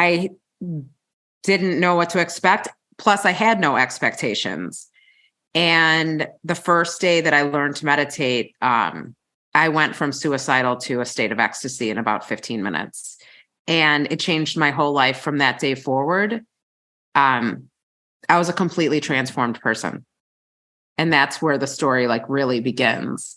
I didn't know what to expect. Plus, I had no expectations. And the first day that I learned to meditate, I went from suicidal to a state of ecstasy in about 15 minutes. And it changed my whole life from that day forward. I was a completely transformed person. And that's where the story really begins.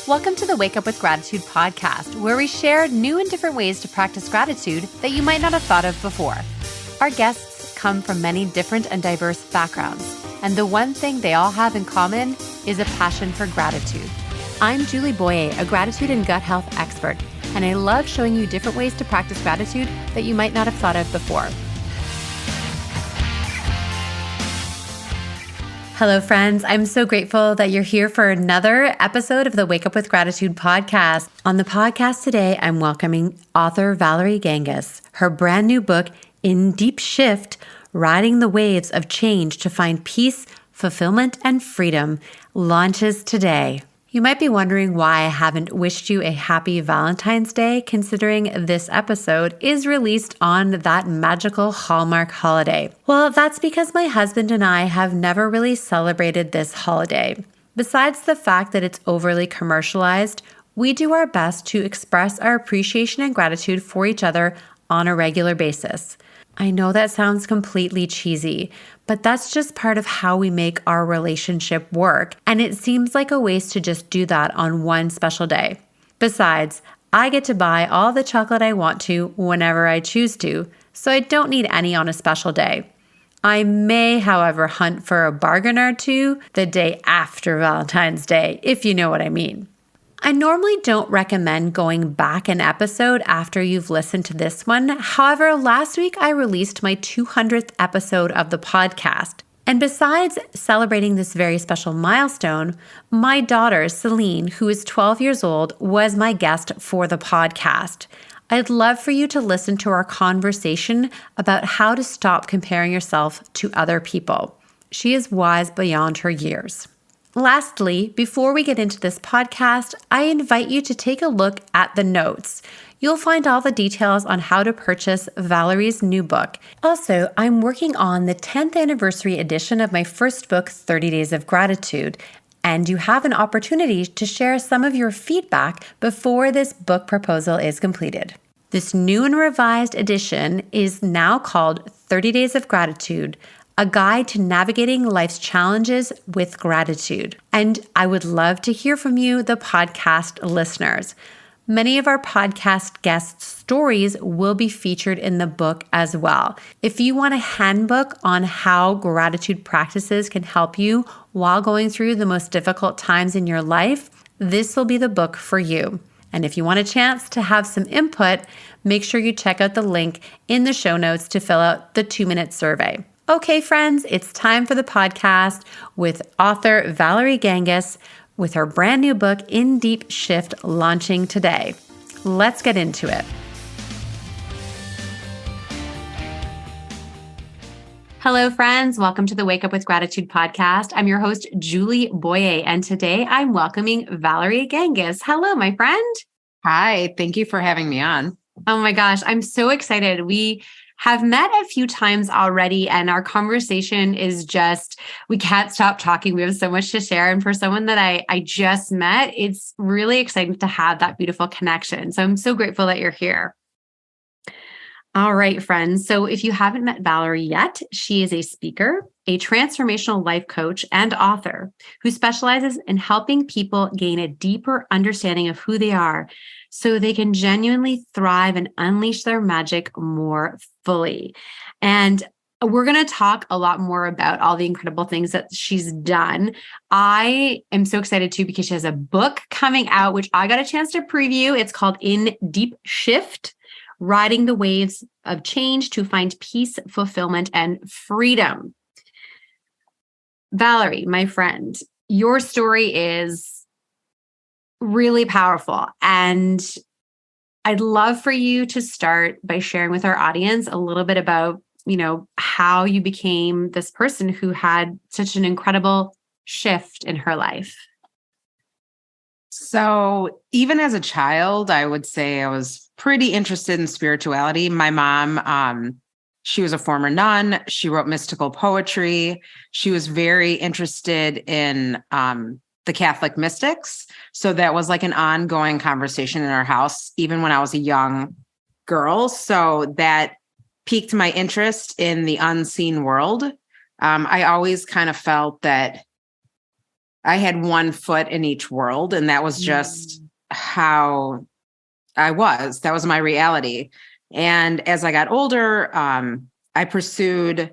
Welcome to the Wake Up with Gratitude podcast, where we share new and different ways to practice gratitude that you might not have thought of before. Our guests come from many different and diverse backgrounds, and the one thing they all have in common is a passion for gratitude. I'm Julie Boyer, a gratitude and gut health expert, and I love showing you different ways to practice gratitude that you might not have thought of before. Hello, friends. I'm so grateful that you're here for another episode of the Wake Up with Gratitude podcast. On the podcast today, I'm welcoming author Valerie Gangas. Her brand new book, In Deep Shift, Riding the Waves of Change to Find Peace, Fulfillment, and Freedom, launches today. You might be wondering why I haven't wished you a happy Valentine's Day, considering this episode is released on that magical Hallmark holiday. Well, that's because my husband and I have never really celebrated this holiday. Besides the fact that it's overly commercialized, we do our best to express our appreciation and gratitude for each other on a regular basis. I know that sounds completely cheesy, but that's just part of how we make our relationship work, and it seems like a waste to just do that on one special day. Besides, I get to buy all the chocolate I want to whenever I choose to, so I don't need any on a special day. I may, however, hunt for a bargain or two the day after Valentine's Day, if you know what I mean. I normally don't recommend going back an episode after you've listened to this one. However, last week I released my 200th episode of the podcast. And besides celebrating this very special milestone, my daughter, Celine, who is 12 years old, was my guest for the podcast. I'd love for you to listen to our conversation about how to stop comparing yourself to other people. She is wise beyond her years. Lastly, before we get into this podcast, I invite you to take a look at the notes. You'll find all the details on how to purchase Valerie's new book. Also, I'm working on the 10th anniversary edition of my first book, 30 Days of Gratitude, and you have an opportunity to share some of your feedback before this book proposal is completed. This new and revised edition is now called 30 Days of Gratitude, a guide to navigating life's challenges with gratitude. And I would love to hear from you, the podcast listeners. Many of our podcast guests' stories will be featured in the book as well. If you want a handbook on how gratitude practices can help you while going through the most difficult times in your life, this will be the book for you. And if you want a chance to have some input, make sure you check out the link in the show notes to fill out the 2-minute survey. Okay, friends, it's time for the podcast with author Valerie Gangas with her brand new book, In Deep Shift, launching today. Let's get into it. Hello, friends. Welcome to the Wake Up with Gratitude podcast. I'm your host, Julie Boyer, and today I'm welcoming Valerie Gangas. Hello, my friend. Hi, thank you for having me on. Oh my gosh, I'm so excited. We have met a few times already, and our conversation is just, we can't stop talking. We have so much to share. And for someone that I just met, it's really exciting to have that beautiful connection. So I'm so grateful that you're here. All right, friends. So if you haven't met Valerie yet, she is a speaker, a transformational life coach, and author who specializes in helping people gain a deeper understanding of who they are so they can genuinely thrive and unleash their magic more fully. And we're going to talk a lot more about all the incredible things that she's done. I am so excited too because she has a book coming out, which I got a chance to preview. It's called In Deep Shift, Riding the Waves of Change to Find Peace, Fulfillment, and Freedom. Valerie, my friend, your story is really powerful. And I'd love for you to start by sharing with our audience a little bit about, how you became this person who had such an incredible shift in her life. So even as a child, I would say I was pretty interested in spirituality. My mom, she was a former nun. She wrote mystical poetry. She was very interested in the Catholic mystics. So that was like an ongoing conversation in our house, even when I was a young girl. So that piqued my interest in the unseen world. I always kind of felt that I had one foot in each world, and that was just how I was. That was my reality. And as I got older, I pursued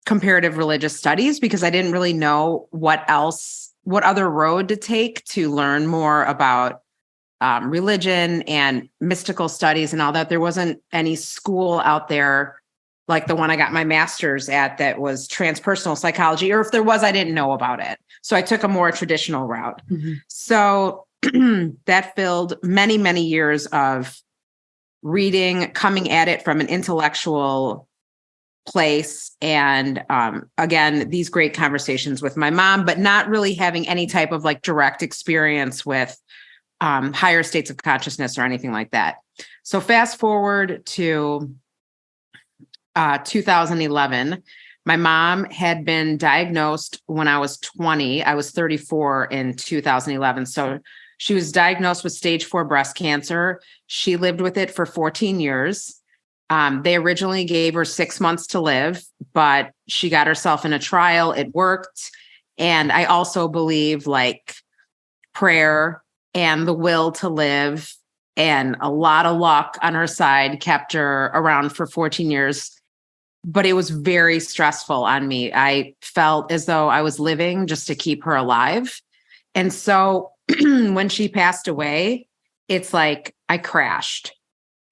comparative religious studies because I didn't really know what other road to take to learn more about religion and mystical studies and all that. There wasn't any school out there like the one I got my master's at that was transpersonal psychology, or if there was, I didn't know about it. So I took a more traditional route. Mm-hmm. So that filled many, many years of reading, coming at it from an intellectual place. And again, these great conversations with my mom, but not really having any type of like direct experience with higher states of consciousness or anything like that. So fast forward to 2011, my mom had been diagnosed when I was 20. I was 34 in 2011. So she was diagnosed with stage 4 breast cancer. She lived with it for 14 years. They originally gave her 6 months to live, but she got herself in a trial. It worked. And I also believe like prayer and the will to live and a lot of luck on her side kept her around for 14 years. But it was very stressful on me. I felt as though I was living just to keep her alive. And so when she passed away, it's like I crashed.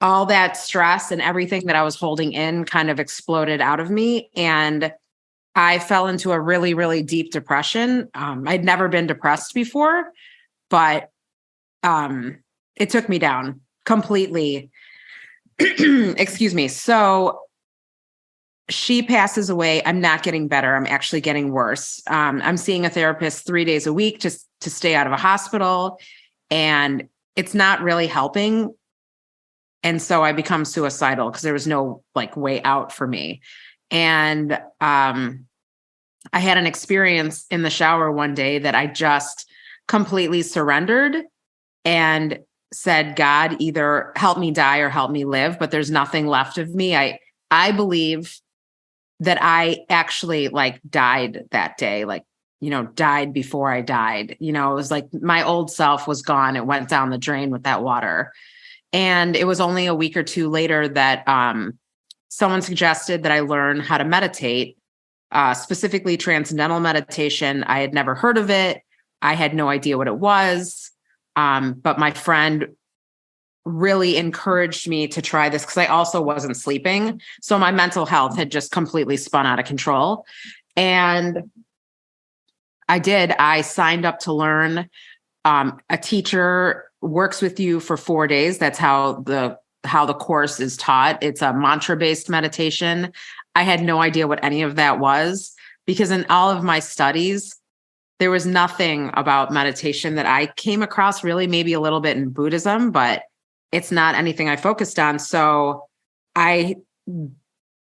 All that stress and everything that I was holding in kind of exploded out of me. And I fell into a really, really deep depression. I'd never been depressed before, but it took me down completely. Excuse me. So she passes away. I'm not getting better. I'm actually getting worse. I'm seeing a therapist 3 days a week just to stay out of a hospital, and it's not really helping. And so I become suicidal because there was no like way out for me. And I had an experience in the shower one day that I just completely surrendered and said, God, either help me die or help me live, but there's nothing left of me. I believe that I actually like died that day, like, died before I died. It was like my old self was gone. It went down the drain with that water. And it was only a week or two later that someone suggested that I learn how to meditate, specifically transcendental meditation. I had never heard of it. I had no idea what it was. But my friend really encouraged me to try this because I also wasn't sleeping. So my mental health had just completely spun out of control. And I did. I signed up to learn. A teacher works with you for 4 days. That's how the course is taught. It's a mantra-based meditation. I had no idea what any of that was because in all of my studies, there was nothing about meditation that I came across, really, maybe a little bit in Buddhism, but it's not anything I focused on. So I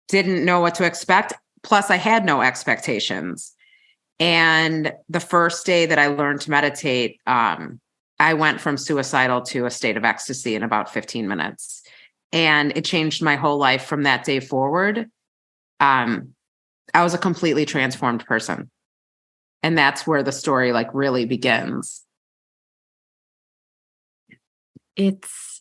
didn't know what to expect. Plus, I had no expectations. And the first day that I learned to meditate, I went from suicidal to a state of ecstasy in about 15 minutes. And it changed my whole life from that day forward. I was a completely transformed person. And that's where the story like really begins. It's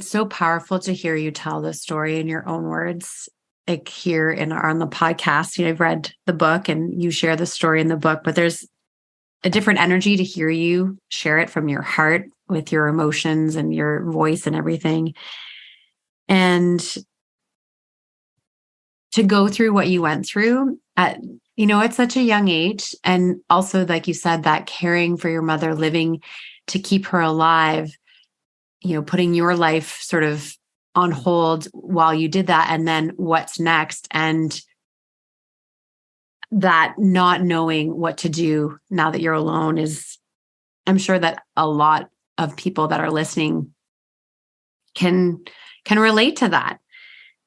so powerful to hear you tell the story in your own words, like here on the podcast. I've read the book and you share the story in the book, but there's a different energy to hear you share it from your heart with your emotions and your voice and everything. And to go through what you went through at, such a young age. And also, like you said, that caring for your mother, living to keep her alive, putting your life sort of on hold while you did that. And then what's next? And that not knowing what to do now that you're alone is I'm sure that a lot of people that are listening can relate to that.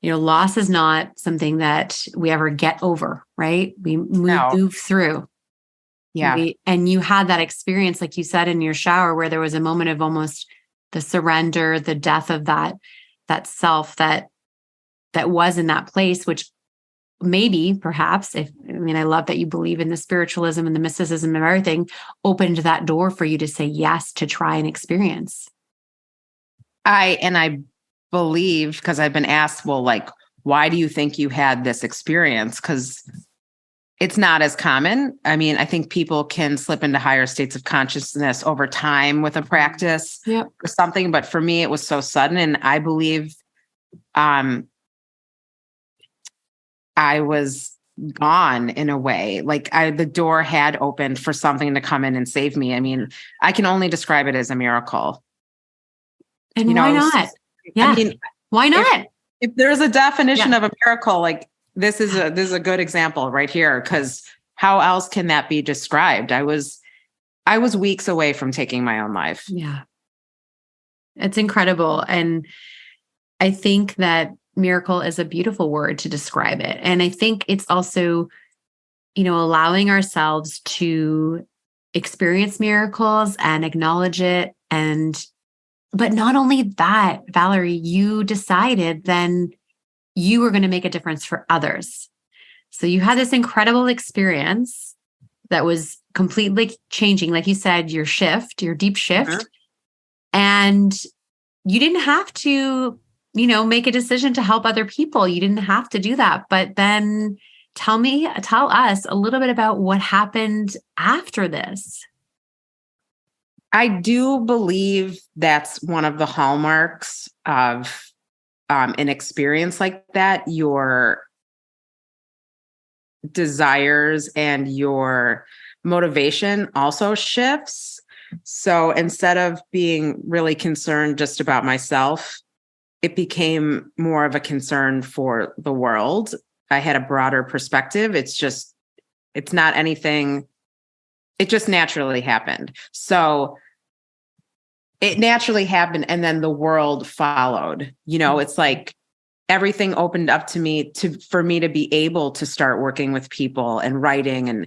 Loss is not something that we ever get over, right? We move through. Yeah. And you had that experience, like you said, in your shower, where there was a moment of almost the surrender, the death of that self that was in that place, which maybe, perhaps, I love that you believe in the spiritualism and the mysticism and everything, opened that door for you to say yes to try and experience. I believe, because I've been asked, well, like, why do you think you had this experience? Because it's not as common. I think people can slip into higher states of consciousness over time with a practice or something. But for me, it was so sudden. And I believe I was gone in a way. Like the door had opened for something to come in and save me. I can only describe it as a miracle. And why not? Yeah. Why not? If there's a definition of a miracle, like this is a good example right here, because how else can that be described? I was weeks away from taking my own life. Yeah. It's incredible. And I think that miracle is a beautiful word to describe it. And I think it's also, allowing ourselves to experience miracles and acknowledge it. But not only that, Valerie, you decided then you were going to make a difference for others. So you had this incredible experience that was completely changing, like you said, your deep shift. And you didn't have to, make a decision to help other people. You didn't have to do that. But then tell us a little bit about what happened after this. I do believe that's one of the hallmarks of an experience like that. Your desires and your motivation also shifts. So instead of being really concerned just about myself, it became more of a concern for the world. I had a broader perspective. It's not anything. It just naturally happened. So it naturally happened, and then the world followed. It's like everything opened up to me for me to be able to start working with people and writing.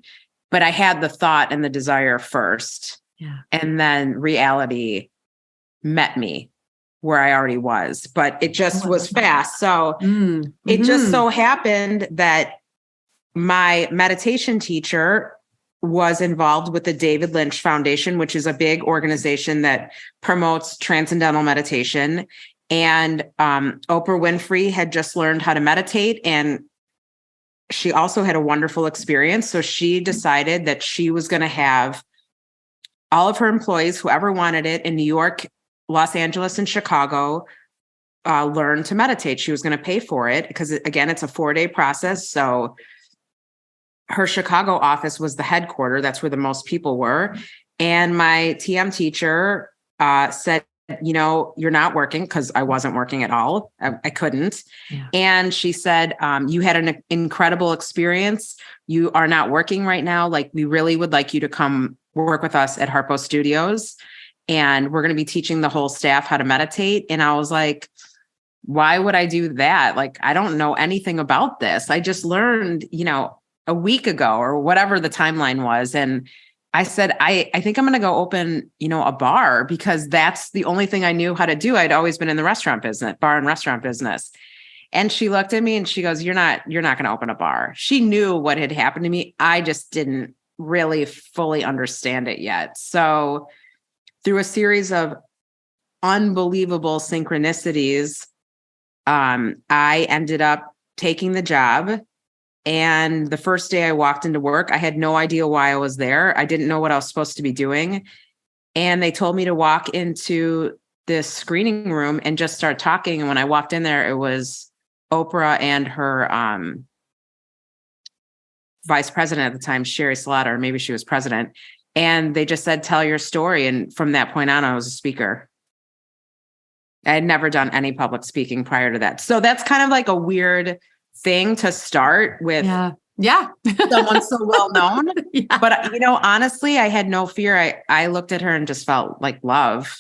But I had the thought and the desire first. Yeah. And then reality met me where I already was, but it just was fast. So it just so happened that my meditation teacher was involved with the David Lynch Foundation, which is a big organization that promotes transcendental meditation. And Oprah Winfrey had just learned how to meditate, and she also had a wonderful experience. So she decided that she was going to have all of her employees, whoever wanted it, in New York, Los Angeles, and Chicago, learn to meditate. She was going to pay for it because, again, it's a 4-day process. So her Chicago office was the headquarters. That's where the most people were. And my TM teacher said, you're not working, because I wasn't working at all. I couldn't. Yeah. And she said, you had an incredible experience. You are not working right now. Like, we really would like you to come work with us at Harpo Studios. And we're going to be teaching the whole staff how to meditate. And I was like, why would I do that? Like, I don't know anything about this. I just learned, a week ago or whatever the timeline was. And I said, I think I'm going to go open, a bar, because that's the only thing I knew how to do. I'd always been in the restaurant business, bar and restaurant business. And she looked at me and she goes, you're not going to open a bar. She knew what had happened to me. I just didn't really fully understand it yet. So through a series of unbelievable synchronicities, I ended up taking the job. And the first day I walked into work, I had no idea why I was there. I didn't know what I was supposed to be doing. And they told me to walk into this screening room and just start talking. And when I walked in there, it was Oprah and her vice president at the time, Sherry Slaughter, maybe she was president. And they just said, tell your story. And from that point on, I was a speaker. I had never done any public speaking prior to that. So that's kind of like a weird thing to start with Yeah. Someone so well known. Yeah. But, honestly, I had no fear. I looked at her and just felt like love.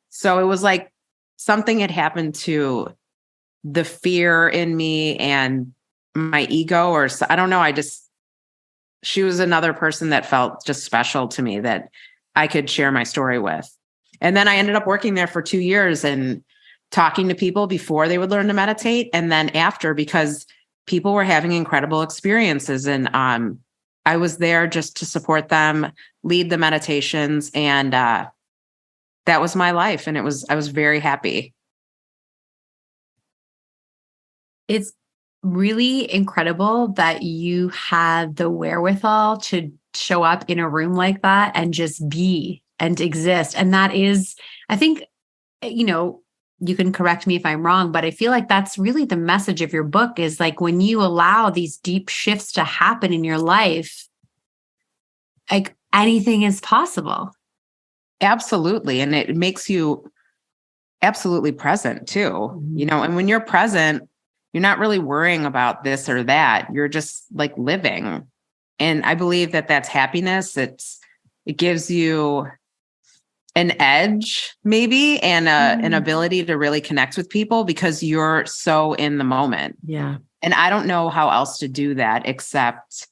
So it was like something had happened to the fear in me and my ego, or I don't know. She was another person that felt just special to me that I could share my story with. And then I ended up working there for 2 years and talking to people before they would learn to meditate. And then after, because people were having incredible experiences. And I was there just to support them, lead the meditations. And that was my life. And I was very happy. It's really incredible that you had the wherewithal to show up in a room like that and just be and exist. And that is, I think, you can correct me if I'm wrong, but I feel like that's really the message of your book is like when you allow these deep shifts to happen in your life, like anything is possible. Absolutely. And it makes you absolutely present too, and when you're present, you're not really worrying about this or that. You're just like living. And I believe that that's happiness. It gives you an edge maybe, and an ability to really connect with people because you're so in the moment. Yeah. And I don't know how else to do that except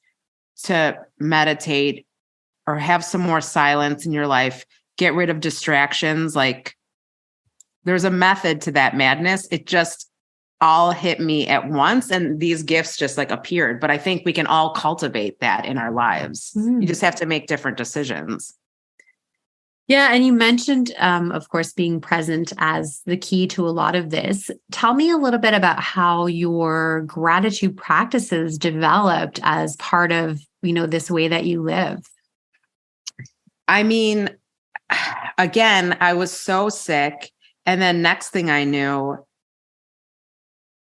to meditate or have some more silence in your life, get rid of distractions. Like there's a method to that madness. It just all hit me at once. And these gifts just like appeared. But I think we can all cultivate that in our lives. You just have to make different decisions. Yeah. And you mentioned, of course, being present as the key to a lot of this. Tell me a little bit about how your gratitude practices developed as part of, this way that you live. I mean, again, I was so sick. And then next thing I knew,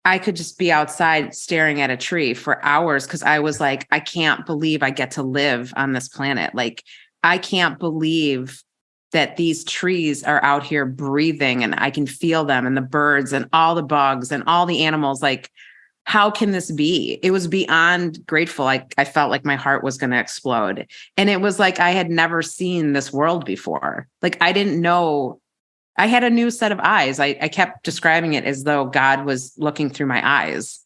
I could just be outside staring at a tree for hours because I was like, I can't believe I get to live on this planet. Like, I can't believe that these trees are out here breathing and I can feel them, and the birds and all the bugs and all the animals. Like, how can this be? It was beyond grateful. I felt like my heart was going to explode. And it was like I had never seen this world before. Like, I didn't know. I had a new set of eyes. I kept describing it as though God was looking through my eyes.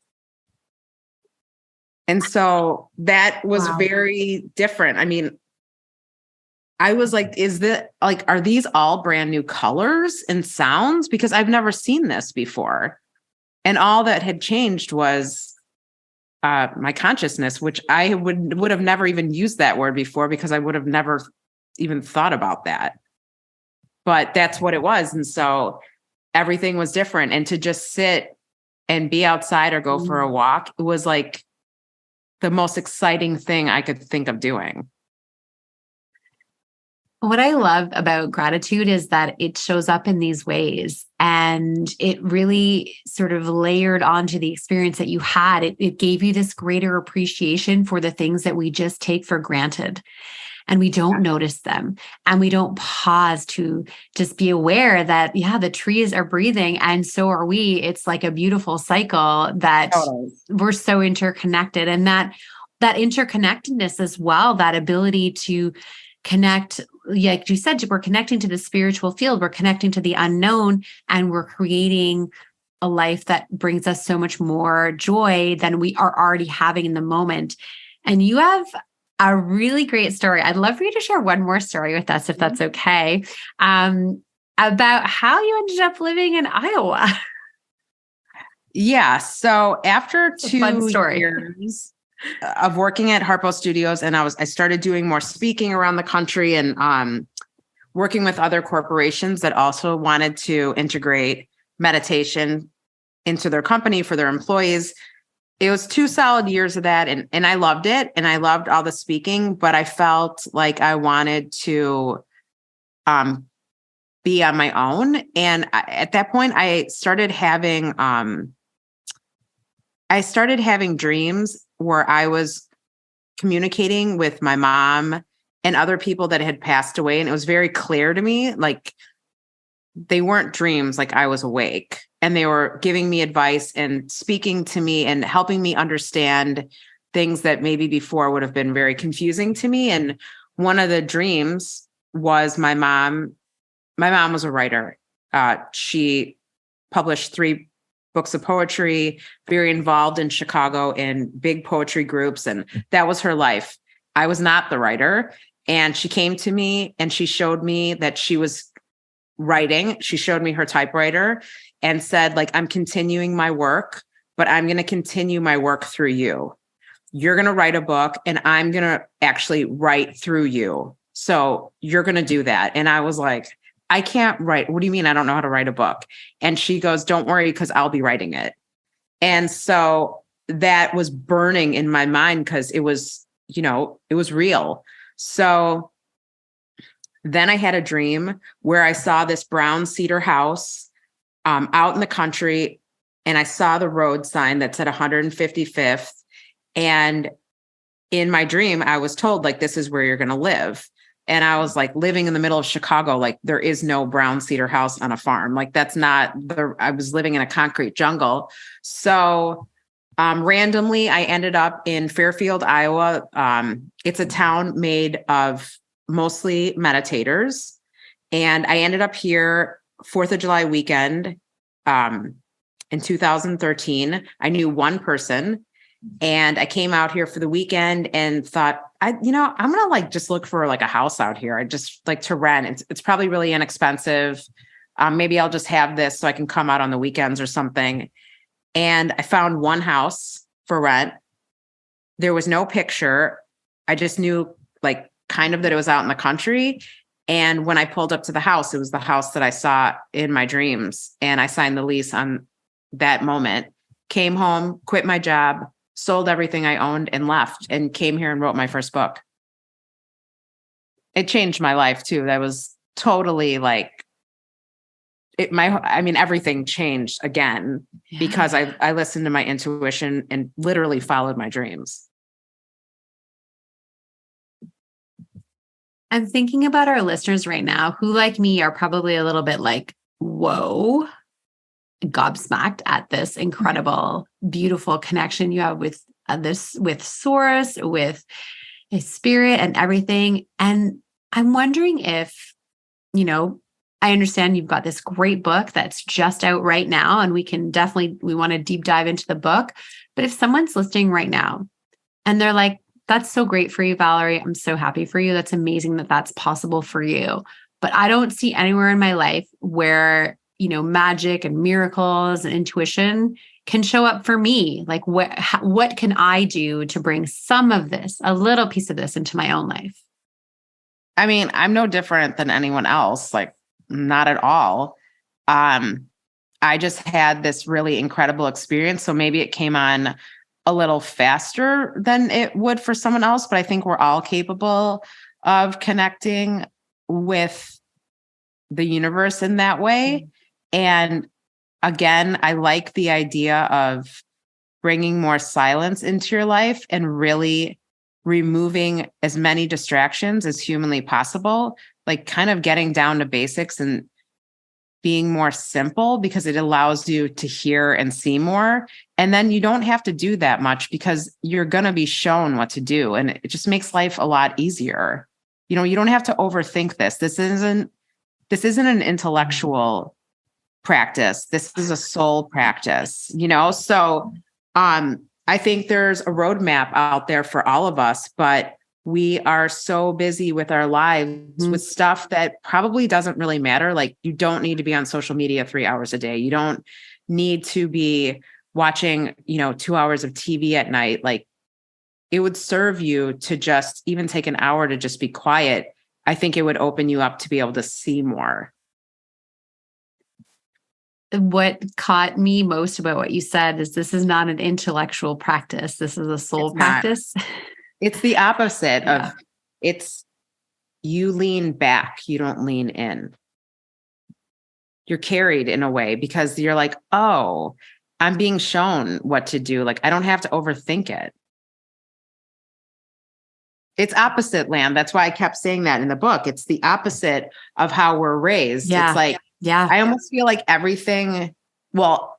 And so that was very different. I mean, I was like, are these all brand new colors and sounds? Because I've never seen this before. And all that had changed was my consciousness, which I would have never even used that word before because I would have never even thought about that. But that's what it was. And so everything was different. And to just sit and be outside or go for a walk, it was like the most exciting thing I could think of doing. What I love about gratitude is that it shows up in these ways, and it really sort of layered onto the experience that you had. It gave you this greater appreciation for the things that we just take for granted, and we don't notice them, and we don't pause to just be aware that, the trees are breathing and so are we. It's like a beautiful cycle that we're so interconnected, and that interconnectedness as well, that ability to connect, like you said, we're connecting to the spiritual field, we're connecting to the unknown, and we're creating a life that brings us so much more joy than we are already having in the moment. And you have a really great story. I'd love for you to share one more story with us, if that's okay, about how you ended up living in Iowa. Yeah. So after 2 years of working at Harpo Studios, and I started doing more speaking around the country and working with other corporations that also wanted to integrate meditation into their company for their employees. It was 2 solid years of that. And I loved it. And I loved all the speaking, but I felt like I wanted to be on my own. And at that point, I started having dreams where I was communicating with my mom and other people that had passed away. And it was very clear to me, like they weren't dreams, like I was awake, and they were giving me advice and speaking to me and helping me understand things that maybe before would have been very confusing to me. And one of the dreams was my mom. My mom was a writer. She published 3 books of poetry, very involved in Chicago in big poetry groups. And that was her life. I was not the writer. And she came to me and she showed me that she was writing. She showed me her typewriter and said, like, I'm continuing my work, but I'm going to continue my work through you. You're going to write a book and I'm going to actually write through you. So you're going to do that. And I was like, I can't write. What do you mean? I don't know how to write a book. And she goes, don't worry, because I'll be writing it. And so that was burning in my mind because it was, it was real. So then I had a dream where I saw this brown cedar house out in the country. And I saw the road sign that said 155th. And in my dream, I was told, like, this is where you're going to live. And I was like living in the middle of Chicago. Like, there is no brown cedar house on a farm. Like, that's not I was living in a concrete jungle. So randomly, I ended up in Fairfield, Iowa. It's a town made of mostly meditators. And I ended up here 4th of July weekend in 2013. I knew one person. And I came out here for the weekend and thought, I'm going to like just look for like a house out here. I just like to rent. It's probably really inexpensive. Maybe I'll just have this so I can come out on the weekends or something. And I found one house for rent. There was no picture. I just knew like kind of that it was out in the country. And when I pulled up to the house, it was the house that I saw in my dreams. And I signed the lease on that moment, came home, quit my job, sold everything I owned and left, and came here and wrote my first book. It changed my life too. That was totally like everything changed again because I listened to my intuition and literally followed my dreams. I'm thinking about our listeners right now who, like me, are probably a little bit like, whoa, gobsmacked at this incredible, beautiful connection you have with with source, with a spirit and everything. And I'm wondering if, I understand you've got this great book that's just out right now, and we want to deep dive into the book. But if someone's listening right now and they're like, that's so great for you, Valerie. I'm so happy for you. That's amazing that that's possible for you. But I don't see anywhere in my life where, magic and miracles and intuition can show up for me. Like, what can I do to bring some of this, a little piece of this into my own life? I mean, I'm no different than anyone else. Like, not at all. I just had this really incredible experience. So maybe it came on a little faster than it would for someone else, but I think we're all capable of connecting with the universe in that way. And again, I like the idea of bringing more silence into your life and really removing as many distractions as humanly possible, like kind of getting down to basics and being more simple, because it allows you to hear and see more. And then you don't have to do that much because you're going to be shown what to do. And it just makes life a lot easier. You don't have to overthink this. This isn't an intellectual practice. This is a soul practice, So I think there's a roadmap out there for all of us, but we are so busy with our lives with stuff that probably doesn't really matter. Like, you don't need to be on social media 3 hours a day. You don't need to be watching, 2 hours of TV at night. Like, it would serve you to just even take an hour to just be quiet. I think it would open you up to be able to see more. What caught me most about what you said is this is not an intellectual practice. This is a soul practice. It's the opposite of you lean back, you don't lean in. You're carried in a way because you're like, oh, I'm being shown what to do. Like, I don't have to overthink it. It's opposite land. That's why I kept saying that in the book. It's the opposite of how we're raised. Yeah. It's like, I almost feel like everything, well,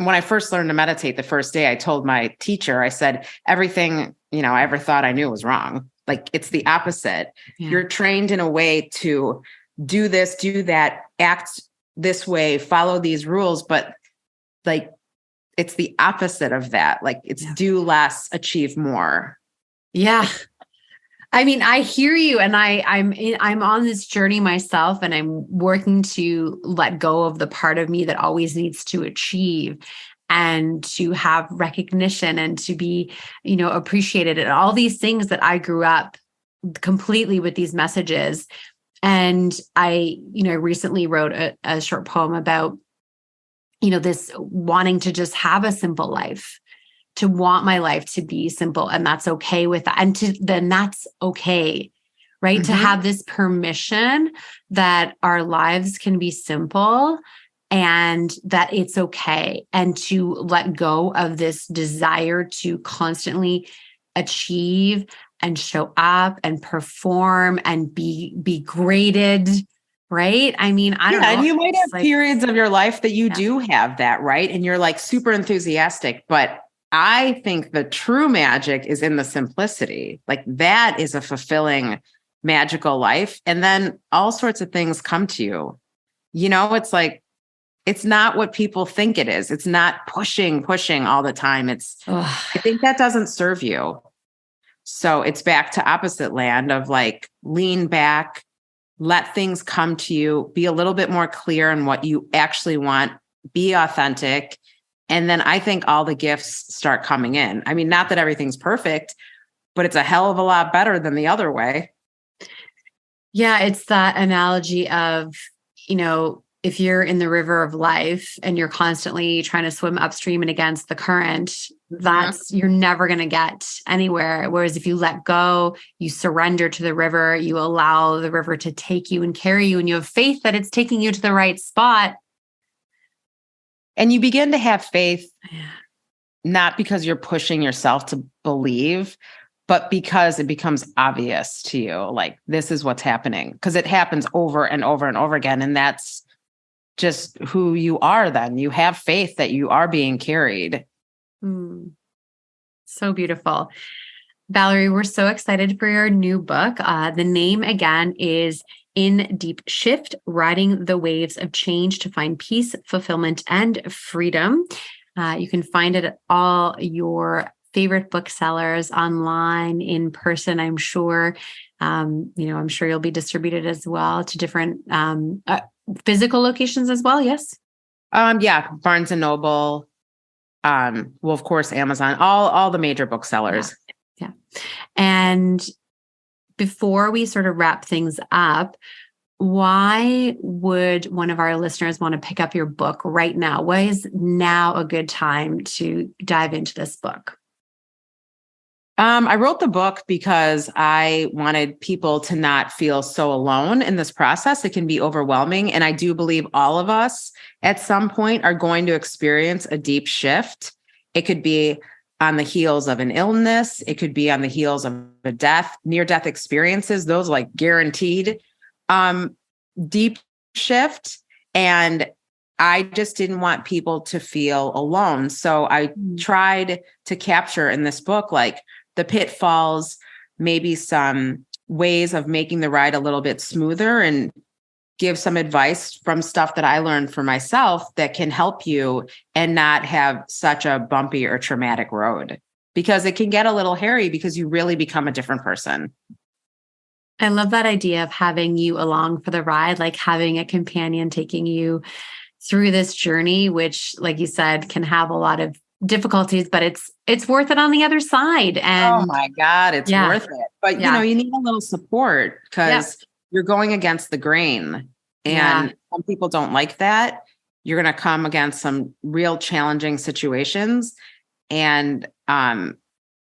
when I first learned to meditate the first day, I told my teacher, I said, everything, I ever thought I knew was wrong. Like, it's the opposite. Yeah. You're trained in a way to do this, do that, act this way, follow these rules. But like, it's the opposite of that. Like, it's do less, achieve more. Yeah. I mean, I hear you, and I'm on this journey myself, and I'm working to let go of the part of me that always needs to achieve and to have recognition and to be, appreciated, and all these things that I grew up completely with these messages. And I, recently wrote a short poem about, this wanting to just have a simple life, to want my life to be simple, and that's okay with that. And then that's okay, right? Mm-hmm. To have this permission that our lives can be simple and that it's okay. And to let go of this desire to constantly achieve and show up and perform and be graded. Right. I mean, I don't know. And you might have periods of your life that you do have that, right? And you're like super enthusiastic, but I think the true magic is in the simplicity. Like, that is a fulfilling, magical life. And then all sorts of things come to you. It's like, it's not what people think it is. It's not pushing all the time. I think that doesn't serve you. So it's back to opposite land of like, lean back, let things come to you, be a little bit more clear on what you actually want, be authentic. And then I think all the gifts start coming in. I mean, not that everything's perfect, but it's a hell of a lot better than the other way. Yeah, it's that analogy of, if you're in the river of life and you're constantly trying to swim upstream and against the current, you're never going to get anywhere. Whereas if you let go, you surrender to the river, you allow the river to take you and carry you, and you have faith that it's taking you to the right spot. And you begin to have faith, not because you're pushing yourself to believe, but because it becomes obvious to you, like, this is what's happening, because it happens over and over and over again. And that's just who you are then. You have faith that you are being carried. So beautiful. Valerie, we're so excited for your new book. The name again is In Deep Shift, Riding the Waves of Change to Find Peace, Fulfillment, and Freedom. You can find it at all your favorite booksellers, online, in person, I'm sure. I'm sure you'll be distributed as well to different physical locations as well. Yes. Barnes and Noble. Of course, Amazon, all the major booksellers. Yeah. And before we sort of wrap things up, why would one of our listeners want to pick up your book right now? Why is now a good time to dive into this book? I wrote the book because I wanted people to not feel so alone in this process. It can be overwhelming. And I do believe all of us at some point are going to experience a deep shift. It could be on the heels of an illness. It could be on the heels of a death, near-death experiences, those like guaranteed deep shift. And I just didn't want people to feel alone. So I tried to capture in this book, like, the pitfalls, maybe some ways of making the ride a little bit smoother, and give some advice from stuff that I learned for myself that can help you and not have such a bumpy or traumatic road, because it can get a little hairy because you really become a different person. I love that idea of having you along for the ride, like having a companion taking you through this journey, which, like you said, can have a lot of difficulties, but it's worth it on the other side. And oh my God, it's worth it. But you need a little support, because you're going against the grain, and some people don't like that. You're going to come against some real challenging situations, and to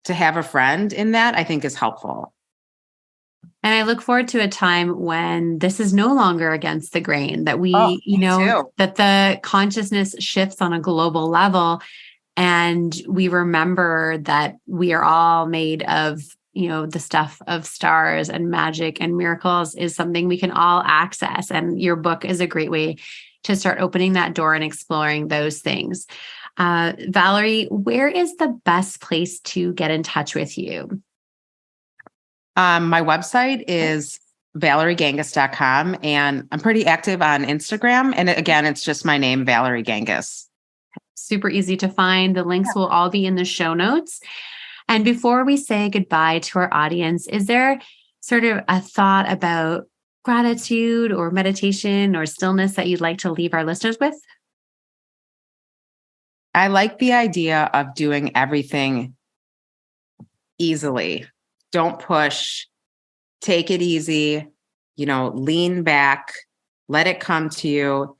have a friend in that, I think, is helpful. And I look forward to a time when this is no longer against the grain, that we, that the consciousness shifts on a global level. And we remember that we are all made of, the stuff of stars, and magic and miracles is something we can all access. And your book is a great way to start opening that door and exploring those things. Valerie, where is the best place to get in touch with you? My website is valeriegangas.com, and I'm pretty active on Instagram. And again, it's just my name, Valerie Gangas. Super easy to find. The links will all be in the show notes. And before we say goodbye to our audience, is there sort of a thought about gratitude or meditation or stillness that you'd like to leave our listeners with? I like the idea of doing everything easily. Don't push, take it easy, lean back, let it come to you,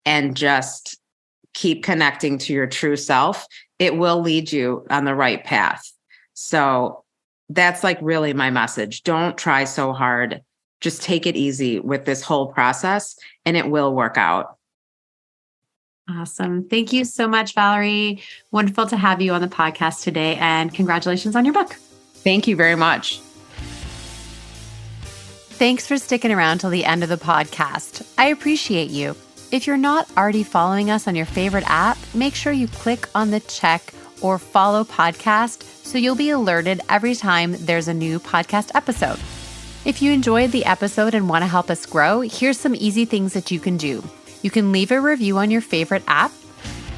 and just keep connecting to your true self. It will lead you on the right path. So that's like really my message. Don't try so hard. Just take it easy with this whole process, and it will work out. Awesome. Thank you so much, Valerie. Wonderful to have you on the podcast today, and congratulations on your book. Thank you very much. Thanks for sticking around till the end of the podcast. I appreciate you. If you're not already following us on your favorite app, make sure you click on the check or follow podcast so you'll be alerted every time there's a new podcast episode. If you enjoyed the episode and want to help us grow, here's some easy things that you can do. You can leave a review on your favorite app.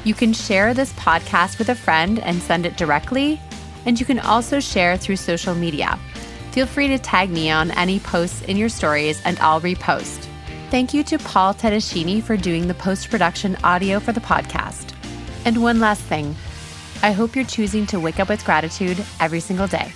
You can share this podcast with a friend and send it directly. And you can also share through social media. Feel free to tag me on any posts in your stories and I'll repost. Thank you to Paul Tedeschini for doing the post-production audio for the podcast. And one last thing, I hope you're choosing to wake up with gratitude every single day.